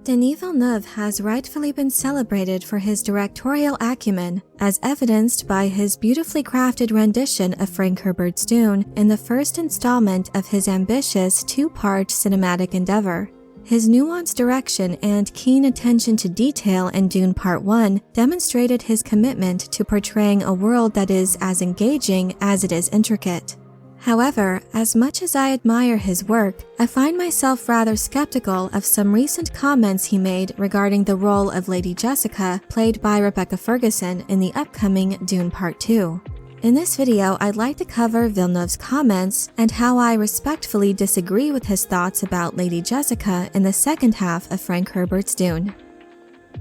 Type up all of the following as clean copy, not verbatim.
Denis Villeneuve has rightfully been celebrated for his directorial acumen, as evidenced by his beautifully crafted rendition of Frank Herbert's Dune in the first installment of his ambitious two-part cinematic endeavor. His nuanced direction and keen attention to detail in Dune Part 1 demonstrated his commitment to portraying a world that is as engaging as it is intricate. However, as much as I admire his work, I find myself rather skeptical of some recent comments he made regarding the role of Lady Jessica, played by Rebecca Ferguson in the upcoming Dune Part 2. In this video, I'd like to cover Villeneuve's comments and how I respectfully disagree with his thoughts about Lady Jessica in the second half of Frank Herbert's Dune.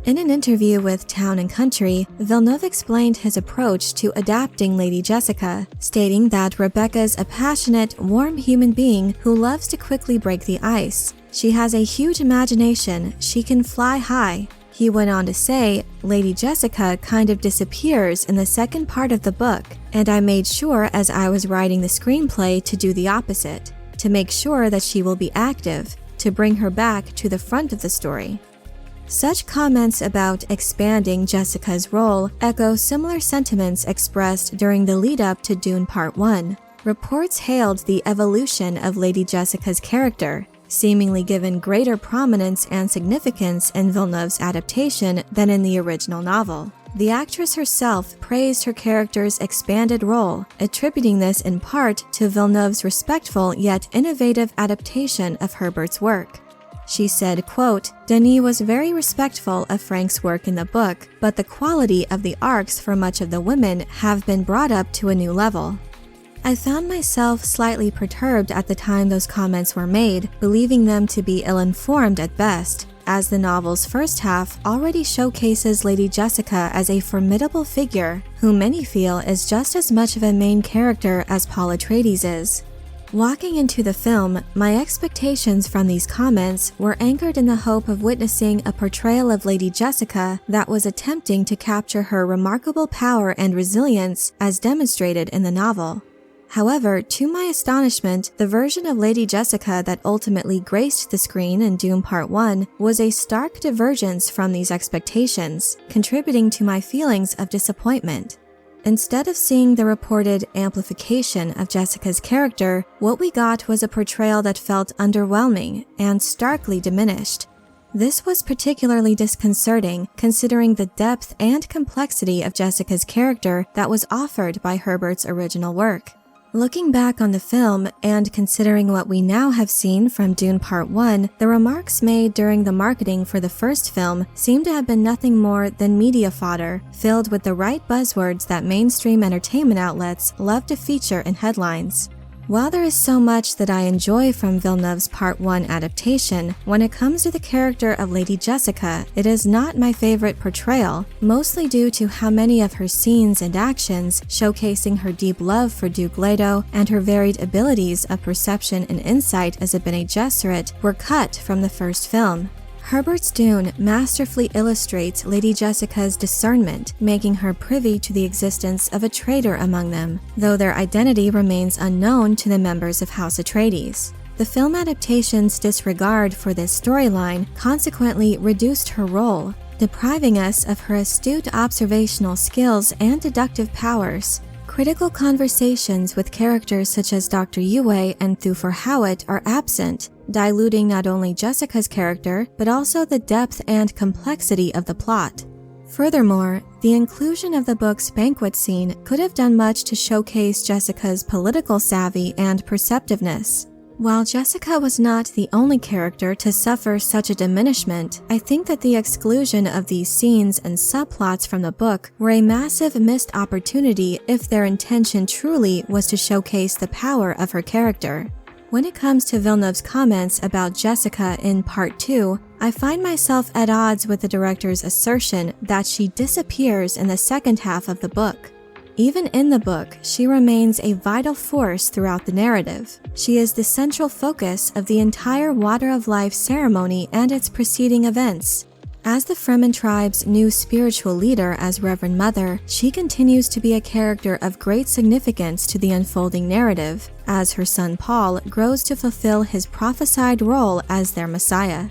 In an interview with Town & Country, Villeneuve explained his approach to adapting Lady Jessica, stating that Rebecca's a passionate, warm human being who loves to quickly break the ice. She has a huge imagination, she can fly high. He went on to say, Lady Jessica kind of disappears in the second part of the book, and I made sure as I was writing the screenplay to do the opposite, to make sure that she will be active, to bring her back to the front of the story. Such comments about expanding Jessica's role echo similar sentiments expressed during the lead-up to Dune Part 1. Reports hailed the evolution of Lady Jessica's character, seemingly given greater prominence and significance in Villeneuve's adaptation than in the original novel. The actress herself praised her character's expanded role, attributing this in part to Villeneuve's respectful yet innovative adaptation of Herbert's work. She said, quote, Denis was very respectful of Frank's work in the book, but the quality of the arcs for much of the women have been brought up to a new level. I found myself slightly perturbed at the time those comments were made, believing them to be ill-informed at best, as the novel's first half already showcases Lady Jessica as a formidable figure who many feel is just as much of a main character as Paul Atreides is. Walking into the film, my expectations from these comments were anchored in the hope of witnessing a portrayal of Lady Jessica that was attempting to capture her remarkable power and resilience as demonstrated in the novel. However, to my astonishment, the version of Lady Jessica that ultimately graced the screen in Dune Part 1 was a stark divergence from these expectations, contributing to my feelings of disappointment. Instead of seeing the reported amplification of Jessica's character, what we got was a portrayal that felt underwhelming and starkly diminished. This was particularly disconcerting considering the depth and complexity of Jessica's character that was offered by Herbert's original work. Looking back on the film and considering what we now have seen from Dune Part 1, the remarks made during the marketing for the first film seem to have been nothing more than media fodder, filled with the right buzzwords that mainstream entertainment outlets love to feature in headlines. While there is so much that I enjoy from Villeneuve's Part 1 adaptation, when it comes to the character of Lady Jessica, it is not my favorite portrayal, mostly due to how many of her scenes and actions, showcasing her deep love for Duke Leto and her varied abilities of perception and insight as a Bene Gesserit, were cut from the first film. Herbert's Dune masterfully illustrates Lady Jessica's discernment, making her privy to the existence of a traitor among them, though their identity remains unknown to the members of House Atreides. The film adaptation's disregard for this storyline consequently reduced her role, depriving us of her astute observational skills and deductive powers. Critical conversations with characters such as Dr. Yue and Thufir Hawat are absent, diluting not only Jessica's character, but also the depth and complexity of the plot. Furthermore, the inclusion of the book's banquet scene could have done much to showcase Jessica's political savvy and perceptiveness. While Jessica was not the only character to suffer such a diminishment, I think that the exclusion of these scenes and subplots from the book were a massive missed opportunity if their intention truly was to showcase the power of her character. When it comes to Villeneuve's comments about Jessica in Part 2, I find myself at odds with the director's assertion that she disappears in the second half of the book. Even in the book, she remains a vital force throughout the narrative. She is the central focus of the entire Water of Life ceremony and its preceding events. As the Fremen tribe's new spiritual leader as Reverend Mother, she continues to be a character of great significance to the unfolding narrative, as her son Paul grows to fulfill his prophesied role as their Messiah.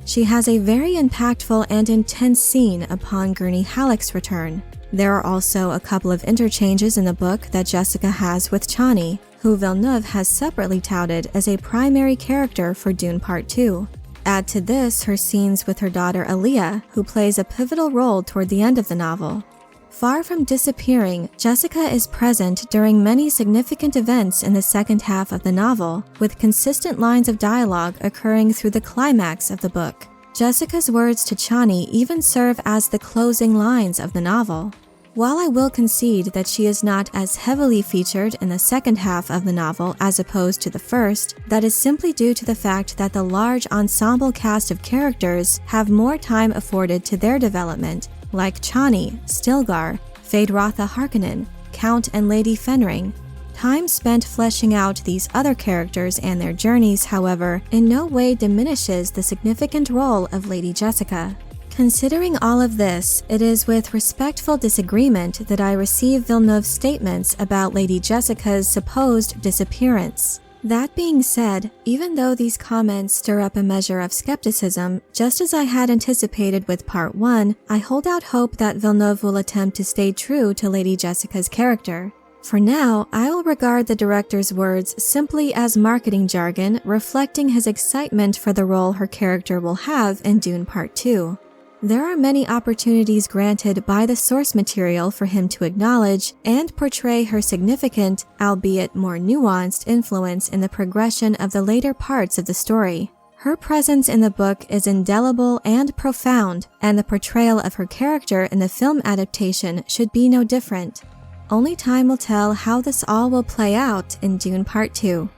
She has a very impactful and intense scene upon Gurney Halleck's return. There are also a couple of interchanges in the book that Jessica has with Chani, who Villeneuve has separately touted as a primary character for Dune Part 2. Add to this her scenes with her daughter Aaliyah, who plays a pivotal role toward the end of the novel. Far from disappearing, Jessica is present during many significant events in the second half of the novel, with consistent lines of dialogue occurring through the climax of the book. Jessica's words to Chani even serve as the closing lines of the novel. While I will concede that she is not as heavily featured in the second half of the novel as opposed to the first, that is simply due to the fact that the large ensemble cast of characters have more time afforded to their development, like Chani, Stilgar, Feyd-Rautha Harkonnen, Count and Lady Fenring. Time spent fleshing out these other characters and their journeys, however, in no way diminishes the significant role of Lady Jessica. Considering all of this, it is with respectful disagreement that I receive Villeneuve's statements about Lady Jessica's supposed disappearance. That being said, even though these comments stir up a measure of skepticism, just as I had anticipated with Part 1, I hold out hope that Villeneuve will attempt to stay true to Lady Jessica's character. For now, I will regard the director's words simply as marketing jargon reflecting his excitement for the role her character will have in Dune Part 2. There are many opportunities granted by the source material for him to acknowledge and portray her significant, albeit more nuanced, influence in the progression of the later parts of the story. Her presence in the book is indelible and profound, and the portrayal of her character in the film adaptation should be no different. Only time will tell how this all will play out in Dune Part 2.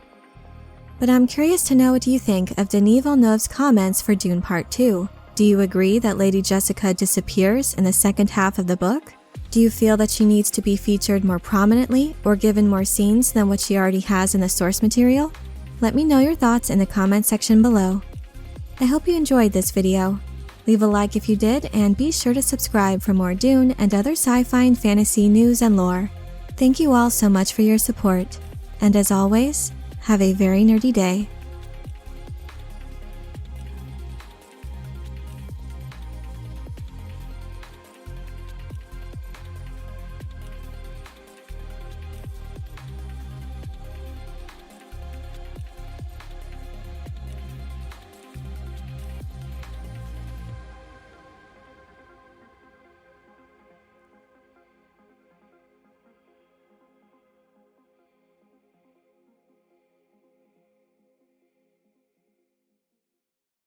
But I'm curious to know what you think of Denis Villeneuve's comments for Dune Part 2. Do you agree that Lady Jessica disappears in the second half of the book? Do you feel that she needs to be featured more prominently or given more scenes than what she already has in the source material? Let me know your thoughts in the comment section below. I hope you enjoyed this video. Leave a like if you did, and be sure to subscribe for more Dune and other sci-fi and fantasy news and lore. Thank you all so much for your support, and as always, have a very nerdy day.